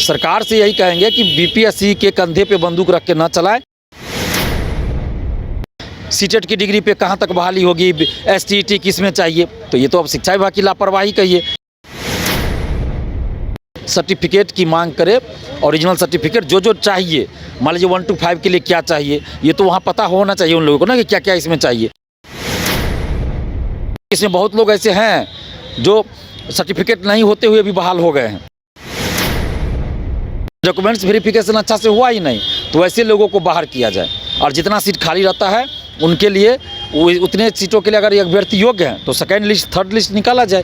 सरकार से यही कहेंगे कि बीपीएससी के कंधे पे बंदूक रख के न चलाएं। सीटेट की डिग्री पे कहाँ तक बहाली होगी, एसटीईटी किस में चाहिए, तो ये तो अब शिक्षा विभाग की लापरवाही कहिए। सर्टिफिकेट की मांग करे, ओरिजिनल सर्टिफिकेट जो चाहिए, मान लीजिए 1 to 5 के लिए क्या चाहिए, ये तो वहाँ पता होना चाहिए उन लोगों को ना कि क्या क्या इसमें चाहिए। इसमें बहुत लोग ऐसे हैं जो सर्टिफिकेट नहीं होते हुए भी बहाल हो गए हैं। डॉक्यूमेंट्स वेरिफिकेशन अच्छा से हुआ ही नहीं, तो ऐसे लोगों को बाहर किया जाए और जितना सीट खाली रहता है उनके लिए उतने सीटों के लिए अगर अभ्यर्थी योग्य हैं तो सेकेंड लिस्ट, थर्ड लिस्ट निकाला जाए।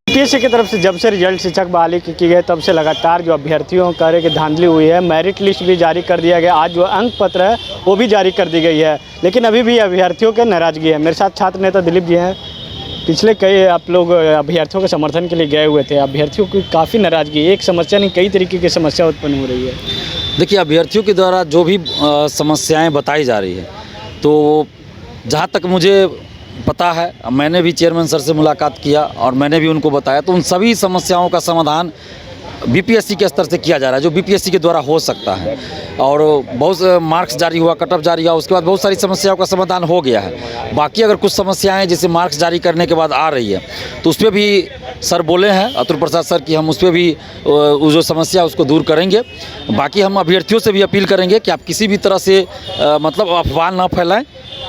यूपीएससी की तरफ से जब से रिजल्ट शिक्षक बहाली की गई तब से लगातार जो अभ्यर्थियों कार्य की धांधली हुई है, मेरिट लिस्ट भी जारी कर दिया गया, आज जो अंक पत्र है वो भी जारी कर दी गई है, लेकिन अभी भी अभ्यर्थियों के नाराजगी है। मेरे साथ छात्र नेता दिलीप जी हैं। पिछले कई आप लोग अभ्यर्थियों के समर्थन के लिए गए हुए थे, अभ्यर्थियों की काफ़ी नाराजगी, एक समस्या नहीं कई तरीके की समस्या उत्पन्न हो रही है। देखिए, अभ्यर्थियों के द्वारा जो भी समस्याएं बताई जा रही है, तो जहाँ तक मुझे पता है, मैंने भी चेयरमैन सर से मुलाकात किया और मैंने भी उनको बताया, तो उन सभी समस्याओं का समाधान बीपीएससी के स्तर से किया जा रहा है, जो बीपीएससी के द्वारा हो सकता है। और बहुत मार्क्स जारी हुआ, कट ऑफ जारी हुआ, उसके बाद बहुत सारी समस्याओं का समाधान हो गया है। बाकी अगर कुछ समस्याएं जैसे मार्क्स जारी करने के बाद आ रही है, तो उस पर भी सर बोले हैं, अतुल प्रसाद सर, कि हम उस पर भी जो समस्या उसको दूर करेंगे। बाकी हम अभ्यर्थियों से भी अपील करेंगे कि आप किसी भी तरह से मतलब अफवाह ना फैलाएँ,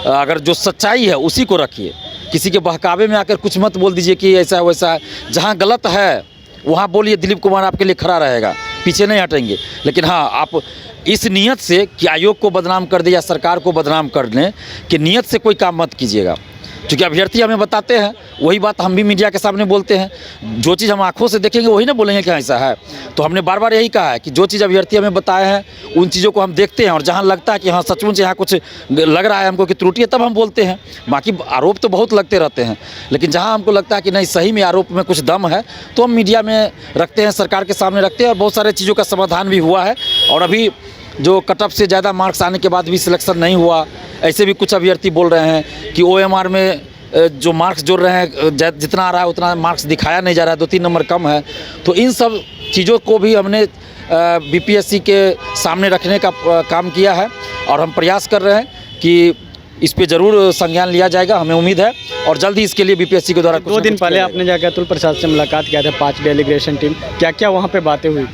अगर जो सच्चाई है उसी को रखिए, किसी के बहकावे में आकर कुछ मत बोल दीजिए कि ऐसा है वैसा है। जहाँ गलत है वहाँ बोलिए, दिलीप कुमार आपके लिए खड़ा रहेगा, पीछे नहीं हटेंगे। लेकिन हाँ, आप इस नियत से कि आयोग को बदनाम कर दे या सरकार को बदनाम करने की नियत से कोई काम मत कीजिएगा, क्योंकि अभ्यर्थी हमें बताते हैं, वही बात हम भी मीडिया के सामने बोलते हैं। जो चीज़ हम आंखों से देखेंगे वही ना बोलेंगे कि ऐसा है। तो हमने बार बार यही कहा है कि जो चीज़ अभ्यर्थी हमें बताए हैं उन चीज़ों को हम देखते हैं, और जहां लगता है कि हाँ सचमुच यहाँ कुछ लग रहा है हमको कि त्रुटि है, तब हम बोलते हैं। बाकी आरोप तो बहुत लगते रहते हैं, लेकिन जहाँ हमको लगता है कि नहीं सही में आरोप में कुछ दम है, तो हम मीडिया में रखते हैं, सरकार के सामने रखते हैं, और बहुत सारे चीज़ों का समाधान भी हुआ है। और अभी जो कट ऑफ से ज़्यादा मार्क्स आने के बाद भी सिलेक्शन नहीं हुआ, ऐसे भी कुछ अभ्यर्थी बोल रहे हैं कि OMR में जो मार्क्स जोड़ रहे हैं, जितना आ रहा है उतना मार्क्स दिखाया नहीं जा रहा है, 2-3 नंबर कम है। तो इन सब चीज़ों को भी हमने बीपीएससी के सामने रखने का काम किया है, और हम प्रयास कर रहे हैं कि इस पे ज़रूर संज्ञान लिया जाएगा, हमें उम्मीद है। और जल्द ही इसके लिए बीपीएससी के द्वारा 2 दिन पहले आपने जाकर अतुल प्रसाद से मुलाकात किया था, 5 डेलीगेशन टीम, क्या क्या वहाँ पे बातें हुई?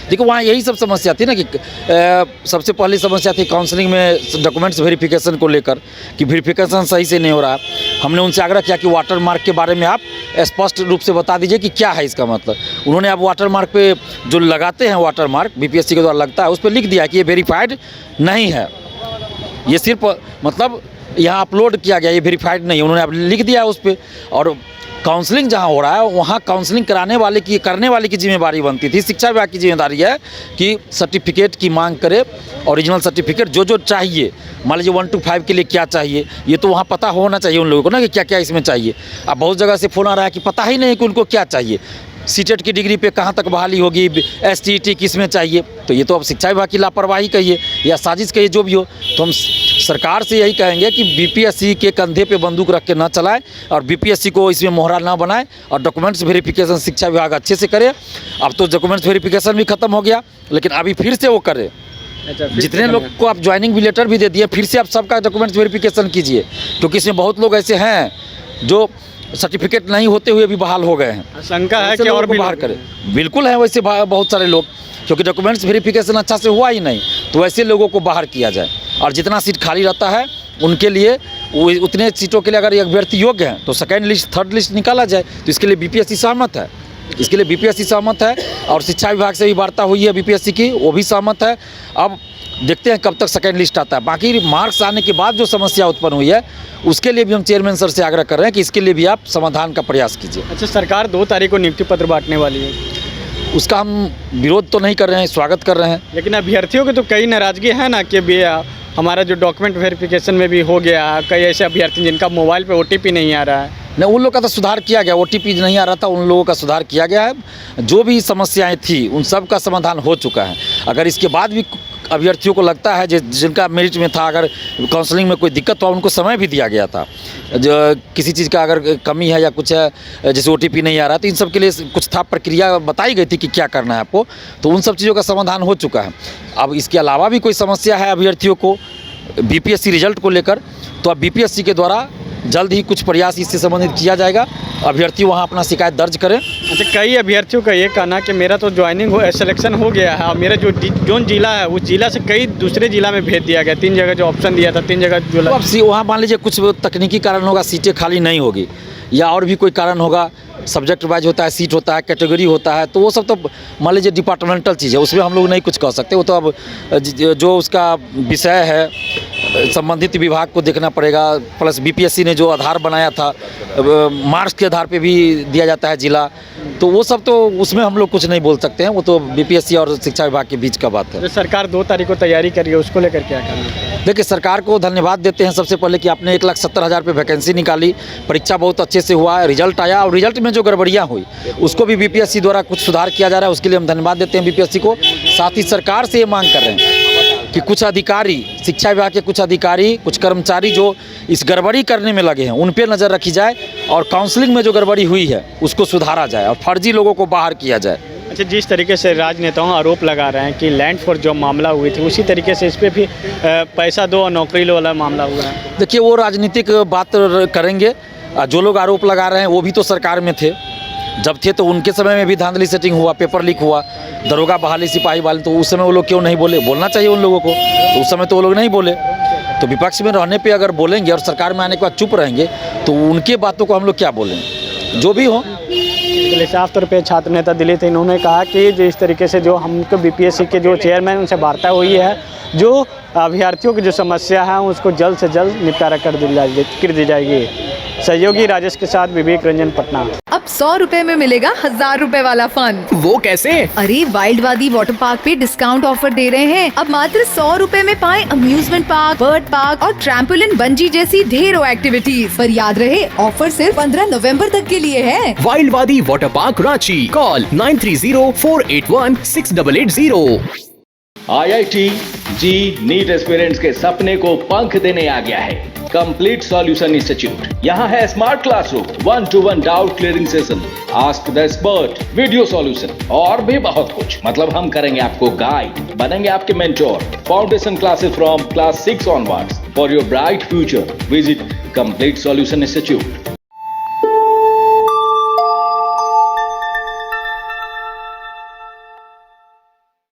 देखो, वहाँ यही सब समस्या थी ना कि सबसे पहली समस्या थी काउंसलिंग में डॉक्यूमेंट्स वेरिफिकेशन को लेकर, कि वेरिफिकेशन सही से नहीं हो रहा है। हमने उनसे आग्रह किया कि वाटर मार्क के बारे में आप स्पष्ट रूप से बता दीजिए कि क्या है इसका मतलब। उन्होंने अब वाटर मार्क पे जो लगाते हैं, वाटर मार्क बीपीएससी के द्वारा लगता है, उस पर लिख दिया कि ये वेरीफाइड नहीं है, ये सिर्फ मतलब यहाँ अपलोड किया गया, ये वेरीफाइड नहीं है, उन्होंने अब लिख दिया उस पर। और काउंसलिंग जहाँ हो रहा है वहाँ काउंसलिंग करने वाले की जिम्मेदारी बनती थी। शिक्षा विभाग की जिम्मेदारी है कि सर्टिफिकेट की मांग करे, ओरिजिनल सर्टिफिकेट जो चाहिए, मान लीजिए 1 to 5 के लिए क्या चाहिए, ये तो वहाँ पता होना चाहिए उन लोगों को ना कि क्या क्या इसमें चाहिए। अब बहुत जगह से फ़ोन आ रहा है कि पता ही नहीं कि उनको क्या चाहिए, सीटेट की डिग्री पे कहाँ तक बहाली होगी, एसटीईटी किस में चाहिए, तो ये तो अब शिक्षा विभाग की लापरवाही कहिए या साजिश कहिए, जो भी हो। तो हम सरकार से यही कहेंगे कि बीपीएससी के कंधे पे बंदूक रख के न चलाएं, और बीपीएससी को इसमें मोहरा ना बनाएं, और डॉक्यूमेंट्स वेरिफिकेशन शिक्षा विभाग अच्छे से करे। अब तो डॉक्यूमेंट्स वेरिफिकेशन भी खत्म हो गया, लेकिन अभी फिर से वो करे। जितने लोग को आप ज्वाइनिंग भी लेटर भी दे दिए, फिर से आप सबका डॉक्यूमेंट्स वेरिफिकेशन कीजिए, क्योंकि इसमें बहुत लोग ऐसे हैं जो सर्टिफिकेट नहीं होते हुए भी बहाल हो गए हैं। शंका है कि और भी बाहर करें, बिल्कुल है वैसे बहुत सारे लोग, क्योंकि डॉक्यूमेंट्स वेरिफिकेशन अच्छा से हुआ ही नहीं, तो ऐसे लोगों को बाहर किया जाए। और जितना सीट खाली रहता है उनके लिए उतने सीटों के लिए अगर अभ्यर्थी योग्य हैं तो सेकेंड लिस्ट, थर्ड लिस्ट निकाला जाए। तो इसके लिए बीपीएससी सहमत है, इसके लिए बीपीएससी सहमत है, और शिक्षा विभाग से भी वार्ता हुई है बीपीएससी की, वो भी सहमत है। अब देखते हैं कब तक सेकेंड लिस्ट आता है। बाकी मार्क्स आने के बाद जो समस्या उत्पन्न हुई है उसके लिए भी हम चेयरमैन सर से आग्रह कर रहे हैं कि इसके लिए भी आप समाधान का प्रयास कीजिए। अच्छा, सरकार 2 तारीख को नियुक्ति पत्र बांटने वाली है, उसका हम विरोध तो नहीं कर रहे हैं, स्वागत कर रहे हैं। लेकिन अभ्यर्थियों की तो कई नाराजगी है ना कि भी हमारा जो डॉक्यूमेंट वेरिफिकेशन में भी हो गया, कई ऐसे अभ्यर्थी जिनका मोबाइल पे OTP नहीं आ रहा है। नहीं, उन लोगों का तो सुधार किया गया, OTP नहीं आ रहा था, उन लोगों का सुधार किया गया है। जो भी समस्याएं थी उन सब का समाधान हो चुका है। अगर इसके बाद भी अभ्यर्थियों को लगता है जिनका मेरिट में था, अगर काउंसलिंग में कोई दिक्कत तो उनको समय भी दिया गया था, जो किसी चीज़ का अगर कमी है या कुछ है, जैसे OTP नहीं आ रहा, तो इन सब के लिए कुछ था, प्रक्रिया बताई गई थी कि क्या करना है आपको, तो उन सब चीज़ों का समाधान हो चुका है। अब इसके अलावा भी कोई समस्या है अभ्यर्थियों को BPSC रिजल्ट को लेकर, तो अब BPSC के द्वारा जल्द ही कुछ प्रयास इससे संबंधित किया जाएगा, अभ्यर्थी वहाँ अपना शिकायत दर्ज करें। अच्छा, कई अभ्यर्थियों का ये कहना कि मेरा तो ज्वाइनिंग सिलेक्शन हो गया है और मेरा जो जिला है उस जिला से कई दूसरे जिला में भेज दिया गया, 3 जगह जो ऑप्शन दिया था 3 जगह जो तो अब वहाँ मान लीजिए कुछ तकनीकी कारण होगा, सीटें खाली नहीं होगी, या और भी कोई कारण होगा, सब्जेक्ट वाइज होता है, सीट होता है, कैटेगरी होता है, तो वो सब तो मान लीजिए डिपार्टमेंटल चीज़ है, उसमें हम लोग नहीं कुछ कह सकते। वो तो अब जो उसका विषय है संबंधित विभाग को देखना पड़ेगा। प्लस BPSC ने जो आधार बनाया था, मार्क्स के आधार पे भी दिया जाता है जिला, तो वो सब तो उसमें हम लोग कुछ नहीं बोल सकते हैं, वो तो BPSC और शिक्षा विभाग के बीच का बात है। जो सरकार 2 तारीख को तैयारी करी है उसको लेकर क्या कहना है? देखिए, सरकार को धन्यवाद देते हैं सबसे पहले कि आपने 1,70,000 पे वैकेंसी निकाली, परीक्षा बहुत अच्छे से हुआ, रिजल्ट आया, और रिजल्ट में जो गड़बड़ियाँ हुई उसको भी BPSC द्वारा कुछ सुधार किया जा रहा है, उसके लिए हम धन्यवाद देते हैं BPSC को। साथ ही सरकार से ये मांग कर रहे हैं कि कुछ अधिकारी, शिक्षा विभाग के कुछ अधिकारी, कुछ कर्मचारी जो इस गड़बड़ी करने में लगे हैं, उन पर नज़र रखी जाए और काउंसलिंग में जो गड़बड़ी हुई है उसको सुधारा जाए और फर्जी लोगों को बाहर किया जाए। अच्छा, जिस तरीके से राजनेताओं आरोप लगा रहे हैं कि लैंड फॉर जॉब मामला हुई थी, उसी तरीके से इस पर भी पैसा दो और नौकरी लो वाला मामला हुआ है। देखिए, वो राजनीतिक बात करेंगे, जो लोग आरोप लगा रहे हैं वो भी तो सरकार में थे, जब थे तो उनके समय में भी धांधली सेटिंग हुआ, पेपर लीक हुआ, दरोगा बहाली, सिपाही बहाली, तो उस समय वो लोग क्यों नहीं बोले? बोलना चाहिए उन लोगों को, तो उस समय तो वो लोग नहीं बोले। तो विपक्ष में रहने पे अगर बोलेंगे और सरकार में आने के बाद चुप रहेंगे तो उनके बातों को हम लोग क्या बोलें? जो भी हो। साफ तौर पे छात्र नेता दिल्ली थे, इन्होंने कहा कि जिस तरीके से जो हमको BPSC के जो चेयरमैन उनसे वार्ता हुई है, जो अभ्यर्थियों की जो समस्या है उसको जल्द से जल्द निपटारा कर दी जाएगी। सहयोगी राजेश के साथ विवेक रंजन, पटना। अब 100 रुपए में मिलेगा 1000 रुपए वाला फन। वो कैसे? अरे वाइल्ड वादी वाटर पार्क पे डिस्काउंट ऑफर दे रहे हैं। अब मात्र 100 रुपए में पाएं अम्यूजमेंट पार्क, बर्ड पार्क और ट्रैम्पोलिन बंजी जैसी ढेरों एक्टिविटीज। पर याद रहे, ऑफर सिर्फ 15 नवंबर तक के लिए है। वाइल्ड वादी water park Ranchi, call 9304816880। IIT जी नीट एस्पिरेंट्स के सपने को पंख देने आ गया है कंप्लीट सॉल्यूशन इंस्टीट्यूट। यहाँ है smart classroom, 1-to-1 doubt clearing session, ask the expert, video solution और भी बहुत कुछ। मतलब हम करेंगे आपको गाइड, बनेंगे आपके mentor. Foundation classes from class 6 onwards for your bright future. Visit complete solution institute.